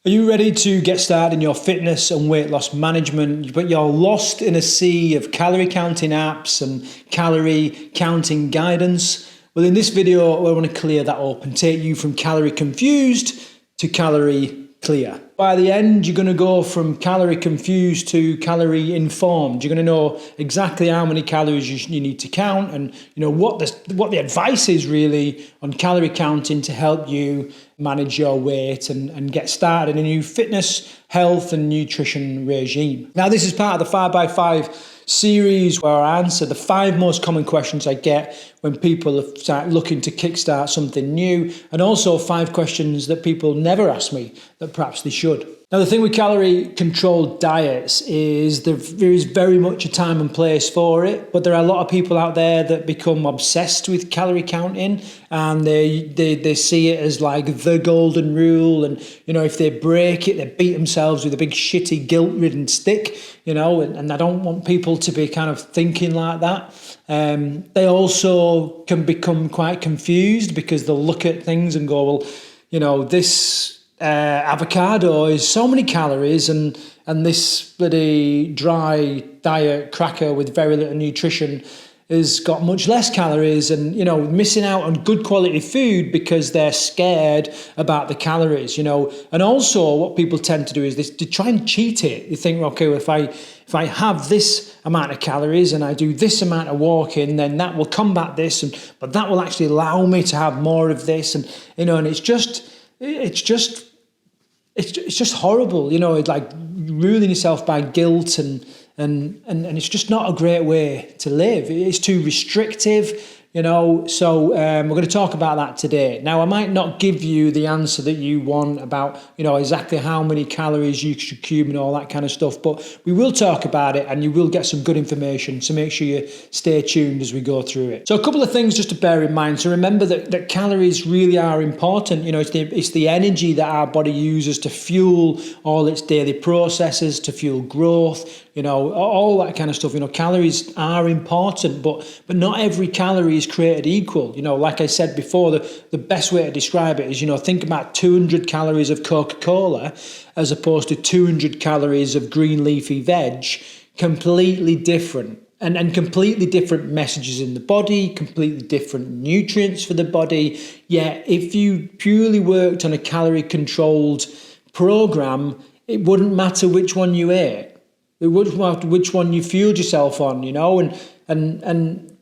Are you ready to get started in your fitness and weight loss management, but you're lost in a sea of calorie counting apps and calorie counting guidance? Well, in this video, I want to clear that up and take you from calorie confused to calorie clear. By the end, you're going to go from calorie confused to calorie informed. You're going to know exactly how many calories you need to count, and what the advice is really on calorie counting to help you manage your weight and get started in a new fitness, health and nutrition regime. Now, this is part of the 5x5 series where I answer the 5 most common questions I get when people start looking to kickstart something new, and also 5 questions that people never ask me that perhaps they should. Now, the thing with calorie controlled diets is there is very much a time and place for it, but there are a lot of people out there that become obsessed with calorie counting, and they see it as like the golden rule, and if they break it, they beat themselves with a big shitty guilt-ridden stick, and I don't want people to be kind of thinking like that. They also can become quite confused because they'll look at things and go, well, this avocado is so many calories, and this bloody dry diet cracker with very little nutrition has got much less calories, and missing out on good quality food because they're scared about the calories, and also what people tend to do is they try and cheat it. They think, okay, well, if I have this amount of calories and I do this amount of walking, then that will combat this, but that will actually allow me to have more of this, and it's just horrible, it's like ruling yourself by guilt, and it's just not a great way to live. It's too restrictive, so we're going to talk about that today. Now, I might not give you the answer that you want about, exactly how many calories you should consume and all that kind of stuff, but we will talk about it and you will get some good information, so make sure you stay tuned as we go through it. So a couple of things just to bear in mind. So remember that calories really are important. It's the energy that our body uses to fuel all its daily processes, to fuel growth, all that kind of stuff. Calories are important, but not every calorie is created equal. Like I said before, the best way to describe it is, think about 200 calories of Coca-Cola as opposed to 200 calories of green leafy veg. Completely different. And completely different messages in the body, completely different nutrients for the body. Yet, if you purely worked on a calorie-controlled program, it wouldn't matter which one you ate. It wouldn't matter which one you fueled yourself on, and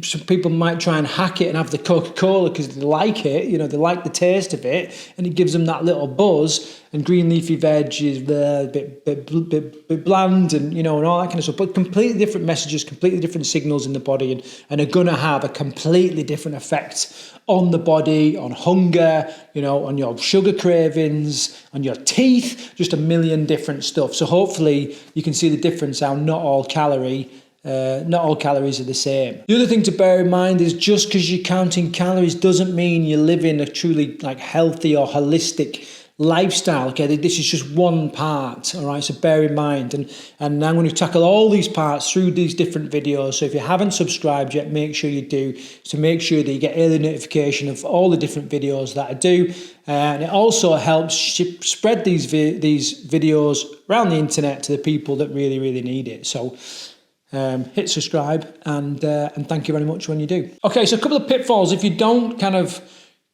some people might try and hack it and have the Coca-Cola because they like it, they like the taste of it, and it gives them that little buzz. And green leafy veg is a bit bland, and all that kind of stuff. But completely different messages, completely different signals in the body, and are going to have a completely different effect on the body, on hunger, on your sugar cravings, on your teeth, just a million different stuff. So hopefully you can see the difference, how not all calories are the same. The other thing to bear in mind is just because you're counting calories doesn't mean you're living a truly healthy or holistic lifestyle. Okay, this is just one part. All right, so bear in mind, and I'm going to tackle all these parts through these different videos. So if you haven't subscribed yet, make sure you do, to make sure that you get early notification of all the different videos that I do. And it also helps spread these videos around the internet to the people that really, really need it. So hit subscribe, and thank you very much when you do. Okay, so a couple of pitfalls. If you don't kind of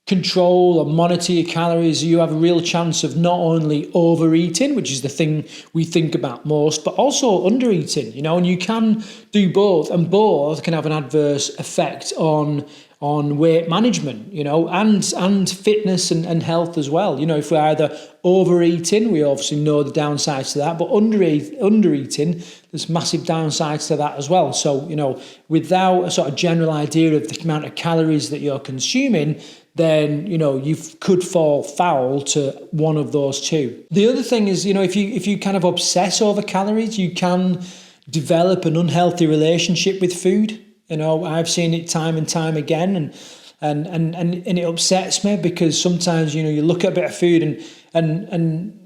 control or monitor your calories, you have a real chance of not only overeating, which is the thing we think about most, but also undereating, and you can do both, and both can have an adverse effect on weight management, and fitness and health as well. If we're either overeating, we obviously know the downsides to that, but undereating, there's massive downsides to that as well. So, without a sort of general idea of the amount of calories that you're consuming, then, you could fall foul to one of those two. The other thing is, if you kind of obsess over calories, you can develop an unhealthy relationship with food. I've seen it time and time again, and it upsets me because sometimes, you look at a bit of food and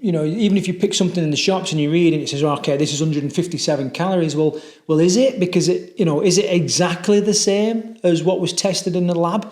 even if you pick something in the shops and you read it, it says, okay, this is 157 calories. Well, is it? Because is it exactly the same as what was tested in the lab?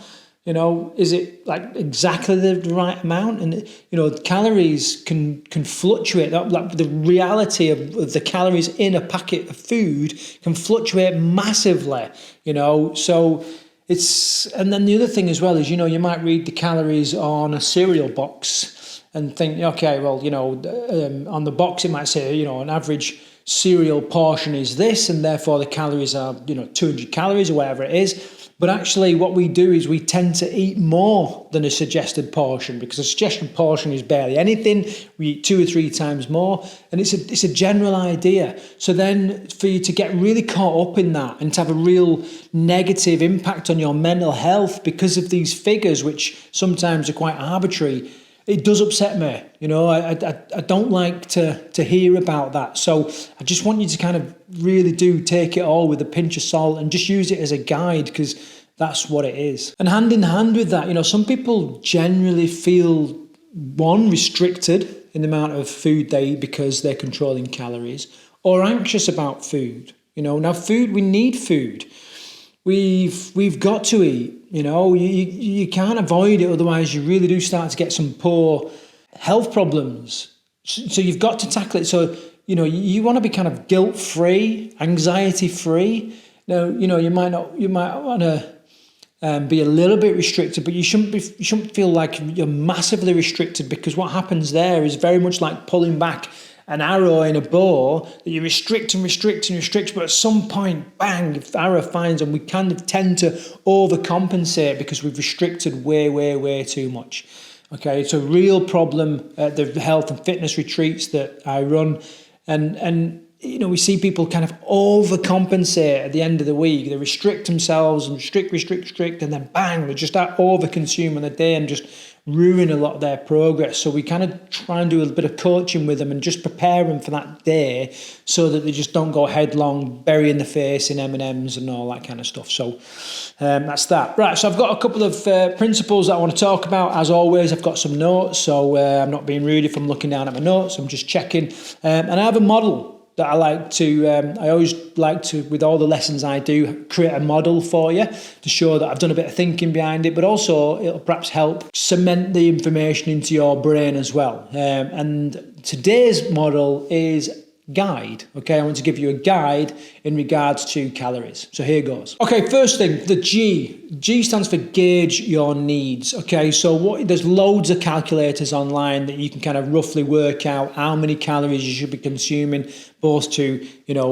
Is it like exactly the right amount? And calories can fluctuate. Like the reality of the calories in a packet of food can fluctuate massively. So it's, and then the other thing as well is you might read the calories on a cereal box and think, okay, well, on the box it might say an average cereal portion is this, and therefore the calories are 200 calories or whatever it is. But actually what we do is we tend to eat more than a suggested portion, because a suggested portion is barely anything. We eat 2 or 3 times more, and it's a general idea. So then for you to get really caught up in that and to have a real negative impact on your mental health because of these figures, which sometimes are quite arbitrary, it does upset me. I don't like to hear about that. So I just want you to kind of really do take it all with a pinch of salt and just use it as a guide, because that's what it is. And hand in hand with that, some people generally feel, one, restricted in the amount of food they eat because they're controlling calories, or anxious about food. Now food, we need food. We've got to eat. You can't avoid it, otherwise you really do start to get some poor health problems. So you've got to tackle it. So you want to be kind of guilt-free, anxiety-free. Now you might want to be a little bit restricted, but you shouldn't feel like you're massively restricted, because what happens there is very much like pulling back an arrow in a bow, that you restrict and restrict and restrict, but at some point, bang, the arrow finds, and we kind of tend to overcompensate because we've restricted way, way, way too much. Okay, it's a real problem at the health and fitness retreats that I run, and we see people kind of overcompensate at the end of the week. They restrict themselves and restrict, and then bang, they just overconsume on the day and just ruin a lot of their progress. So we kind of try and do a bit of coaching with them and just prepare them for that day, so that they just don't go headlong, burying the face in M&Ms and all that kind of stuff. So that's that. Right, so I've got a couple of principles that I want to talk about. As always, I've got some notes, so I'm not being rude if I'm looking down at my notes. I'm just checking. And I have a model that I always like to, with all the lessons I do, create a model for you to show that I've done a bit of thinking behind it, but also it'll perhaps help cement the information into your brain as well. And today's model is guide. Okay, I want to give you a guide in regards to calories. So here goes. Okay, first thing, the G. G stands for gauge your needs. Okay, so there's loads of calculators online that you can kind of roughly work out how many calories you should be consuming, both to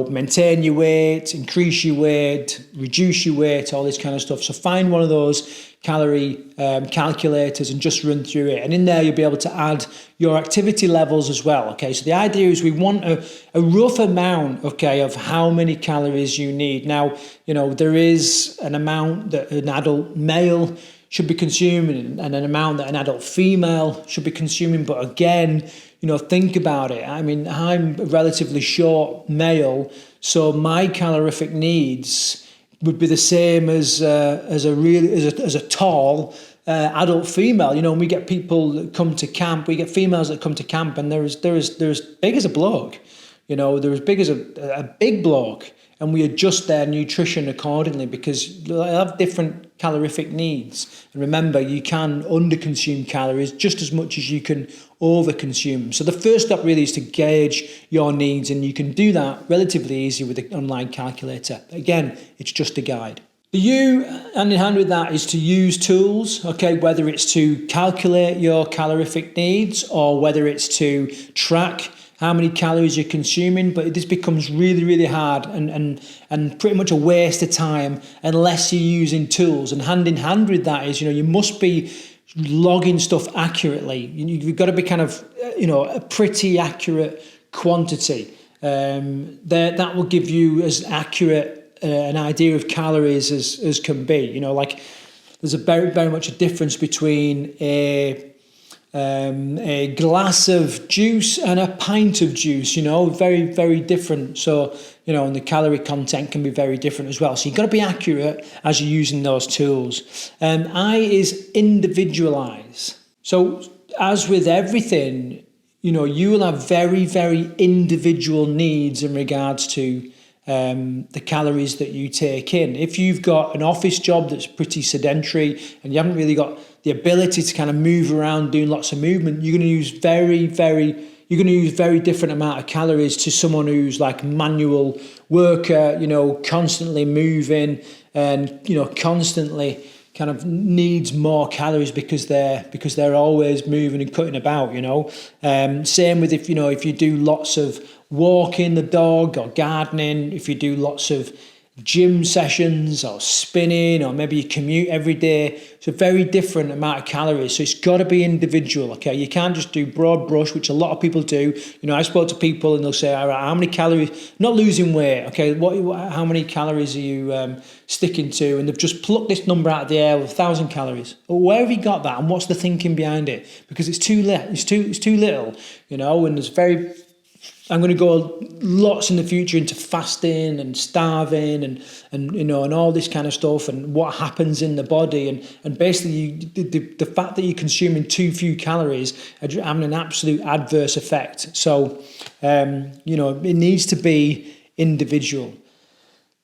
maintain your weight, increase your weight, reduce your weight, all this kind of stuff. So find one of those calorie calculators and just run through it, and in there you'll be able to add your activity levels as well. Okay, so the idea is we want a rough amount, okay, of how many calories you need. Now there is an amount that an adult male should be consuming and an amount that an adult female should be consuming, but again, think about it. I mean, I'm a relatively short male, so my calorific needs would be the same as a tall adult female. And we get people that come to camp. We get females that come to camp, and they're as big as a bloke. They're as big as a big bloke, and we adjust their nutrition accordingly because they have different calorific needs. And remember, you can underconsume calories just as much as you can overconsume. So the first step really is to gauge your needs, and you can do that relatively easy with an online calculator. Again, it's just a guide. The U, hand in hand with that, is to use tools, okay, whether it's to calculate your calorific needs or whether it's to track how many calories you're consuming, but this becomes really, really hard and pretty much a waste of time unless you're using tools. And hand in hand with that is, you must be logging stuff accurately. You've got to be kind of, a pretty accurate quantity. That will give you as accurate an idea of calories as can be. Like there's a very, very much a difference between a glass of juice and a pint of juice, very, very different. So, and the calorie content can be very different as well. So you've got to be accurate as you're using those tools. I is individualize. So as with everything, you will have very, very individual needs in regards to the calories that you take in. If you've got an office job that's pretty sedentary and you haven't really got the ability to kind of move around doing lots of movement, you're going to use very different amount of calories to someone who's like a manual worker, constantly moving and, constantly kind of needs more calories because they're always moving and cutting about, Same with if you do lots of walking the dog or gardening, if you do lots of gym sessions or spinning, or maybe you commute every day. It's a very different amount of calories. So it's got to be individual, okay? You can't just do broad brush, which a lot of people do. I spoke to people and they'll say, all right, how many calories, not losing weight, okay? How many calories are you sticking to? And they've just plucked this number out of the air with 1,000 calories. Well, where have you got that? And what's the thinking behind it? Because it's too little, and it's I'm going to go lots in the future into fasting and starving and all this kind of stuff and what happens in the body and basically the fact that you're consuming too few calories are having an absolute adverse effect. So it needs to be individual.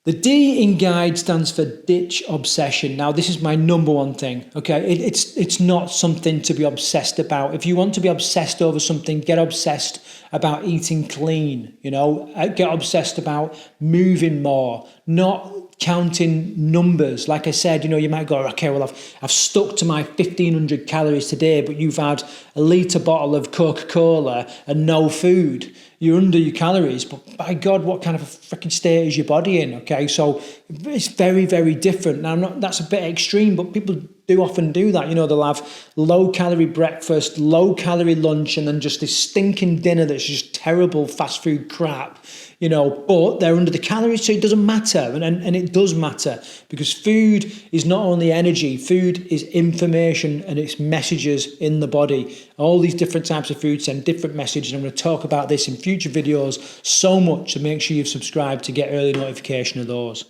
The D in guide stands for ditch obsession. Now, this is my number one thing, okay? It's not something to be obsessed about. If you want to be obsessed over something, get obsessed about eating clean, Get obsessed about moving more, not counting numbers. Like I said, you might go, okay, well, I've stuck to my 1,500 calories today, but you've had a litre bottle of Coca-Cola and no food. You're under your calories, but by God, what kind of a freaking state is your body in? Okay, so it's very, very different. Now, that's a bit extreme, but people do often do that. They'll have low-calorie breakfast, low-calorie lunch, and then just this stinking dinner that's just terrible fast food crap. But they're under the calories, so it doesn't matter. And it does matter because food is not only energy, food is information and it's messages in the body. All these different types of food send different messages. And I'm going to talk about this in future videos so much, so make sure you've subscribed to get early notification of those.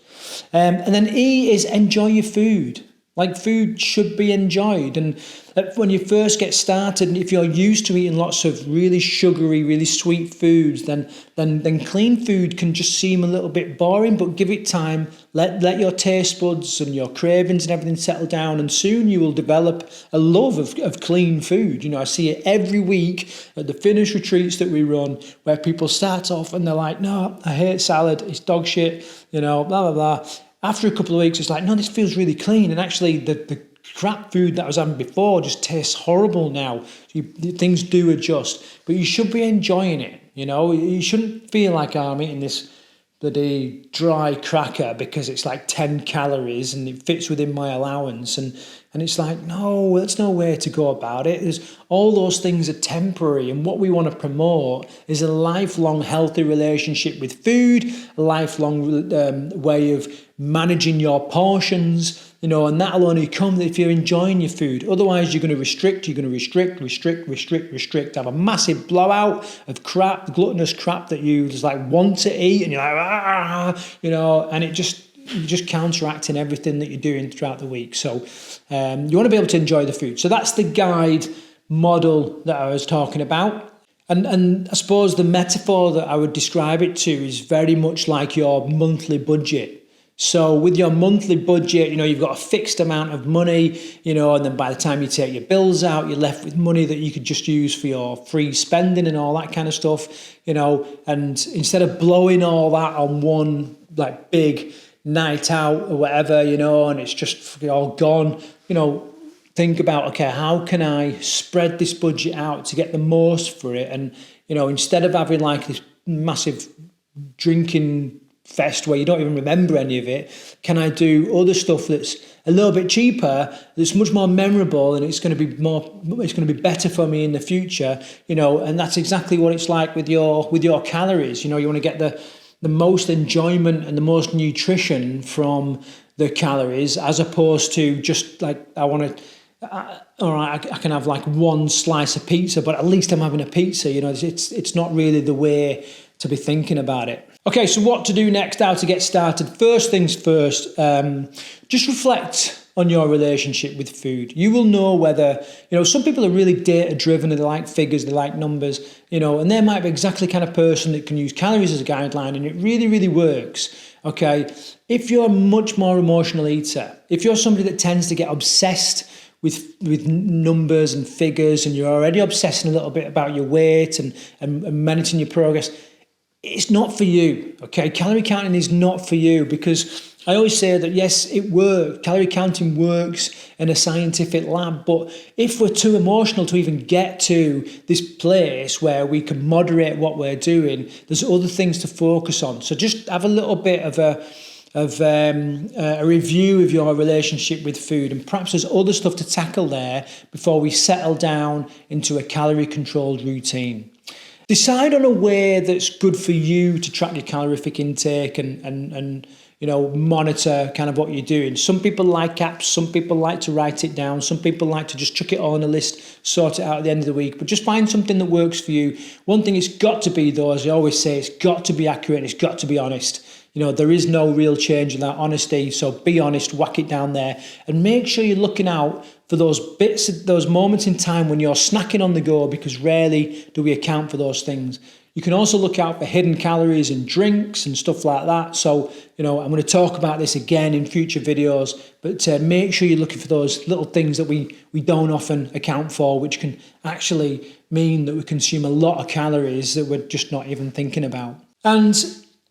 And then E is enjoy your food. Like, food should be enjoyed. And when you first get started, if you're used to eating lots of really sugary, really sweet foods, then clean food can just seem a little bit boring, but give it time. Let your taste buds and your cravings and everything settle down, and soon you will develop a love of clean food. I see it every week at the fitness retreats that we run, where people start off and they're like, no, I hate salad, it's dog shit, blah, blah, blah. After a couple of weeks, it's like, no, this feels really clean. And actually, the crap food that I was having before just tastes horrible now. Things do adjust. But you should be enjoying it, You shouldn't feel like, I'm eating this bloody dry cracker because it's like 10 calories and it fits within my allowance. And it's like, no, that's no way to go about it. All those things are temporary. And what we want to promote is a lifelong healthy relationship with food, a lifelong way of managing your portions, and that'll only come if you're enjoying your food. Otherwise, you're going to restrict, have a massive blowout of crap, gluttonous crap that you just like want to eat, and you're like, and you're just counteracting everything that you're doing throughout the week. So you want to be able to enjoy the food. So that's the guide model that I was talking about. And I suppose the metaphor that I would describe it to is very much like your monthly budget. So with your monthly budget, you've got a fixed amount of money, and then by the time you take your bills out, you're left with money that you could just use for your free spending and all that kind of stuff, and instead of blowing all that on one like big night out or whatever, and it's just all gone, think about, okay, how can I spread this budget out to get the most for it? And, instead of having like this massive drinking fest where you don't even remember any of it, can I do other stuff that's a little bit cheaper, that's much more memorable, and it's going to be better for me in the future, and that's exactly what it's like with your calories. You want to get the most enjoyment and the most nutrition from the calories, as opposed to just like, I want to, all right, I can have like one slice of pizza, but at least I'm having a pizza. It's not really the way to be thinking about it. Okay, so what to do next, how to get started. First things first, just reflect on your relationship with food. You will know whether, some people are really data driven and they like figures, they like numbers, and they might be exactly the kind of person that can use calories as a guideline and it really, really works. Okay. If you're a much more emotional eater, if you're somebody that tends to get obsessed with numbers and figures and you're already obsessing a little bit about your weight and managing your progress, it's not for you. Okay. Calorie counting is not for you because I always say that, yes, it works. Calorie counting works in a scientific lab, but if we're too emotional to even get to this place where we can moderate what we're doing, there's other things to focus on. So just have a little bit of a review of your relationship with food, and perhaps there's other stuff to tackle there before we settle down into a calorie-controlled routine. Decide on a way that's good for you to track your calorific intake and monitor kind of what you're doing. Some people like apps, some people like to write it down, some people like to just chuck it all on a list, sort it out at the end of the week, but just find something that works for you. One thing it's got to be, though, as I always say, it's got to be accurate and it's got to be honest. There is no real change in that honesty, so be honest, whack it down there, and make sure you're looking out for those those moments in time when you're snacking on the go, because rarely do we account for those things. You can also look out for hidden calories in drinks and stuff like that. So, I'm going to talk about this again in future videos, but make sure you're looking for those little things that we don't often account for, which can actually mean that we consume a lot of calories that we're just not even thinking about. And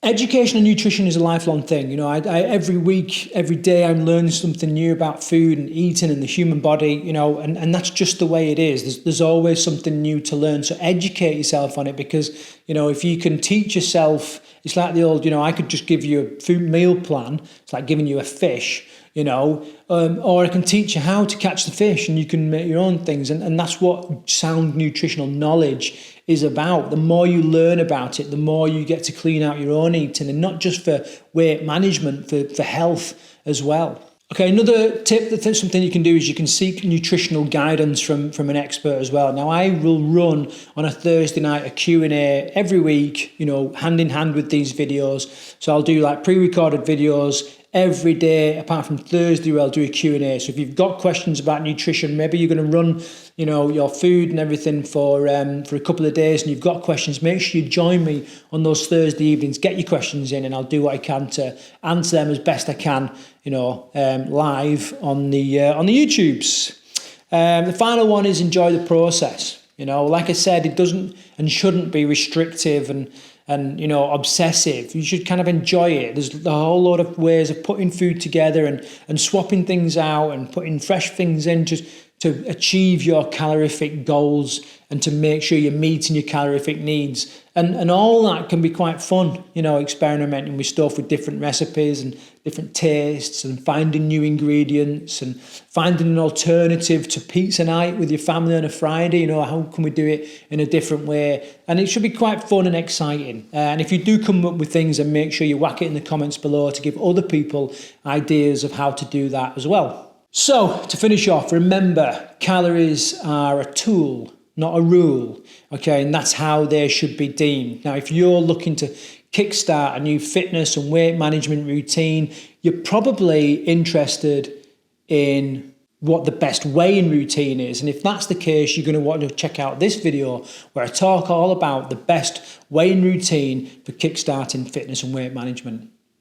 education and nutrition is a lifelong thing. I every week, every day, I'm learning something new about food and eating and the human body, and that's just the way it is. There's always something new to learn. So educate yourself on it, because, if you can teach yourself, it's like the old, I could just give you a food meal plan. It's like giving you a fish, or I can teach you how to catch the fish and you can make your own things. And that's what sound nutritional knowledge is about. The more you learn about it, the more you get to clean out your own eating, and not just for weight management, for health as well. Okay, another tip, that's something you can do, is you can seek nutritional guidance from an expert as well. Now, I will run on a Thursday night a Q&A every week, hand in hand with these videos. So I'll do like pre-recorded videos every day, apart from Thursday, where I'll do a Q&A. So if you've got questions about nutrition, maybe you're going to run, your food and everything for a couple of days, and you've got questions, make sure you join me on those Thursday evenings. Get your questions in, and I'll do what I can to answer them as best I can, live on the YouTubes. The final one is enjoy the process. Like I said, it doesn't and shouldn't be restrictive and obsessive. You should kind of enjoy it. There's a whole lot of ways of putting food together and swapping things out and putting fresh things in to achieve your calorific goals and to make sure you're meeting your calorific needs. And all that can be quite fun, experimenting with stuff with different recipes and different tastes and finding new ingredients and finding an alternative to pizza night with your family on a Friday. How can we do it in a different way? And it should be quite fun and exciting. And if you do come up with things, then make sure you whack it in the comments below to give other people ideas of how to do that as well. So to finish off, remember, calories are a tool, not a rule, okay? And that's how they should be deemed. Now, if you're looking to kickstart a new fitness and weight management routine, you're probably interested in what the best weighing routine is. And if that's the case, you're going to want to check out this video where I talk all about the best weighing routine for kickstarting fitness and weight management.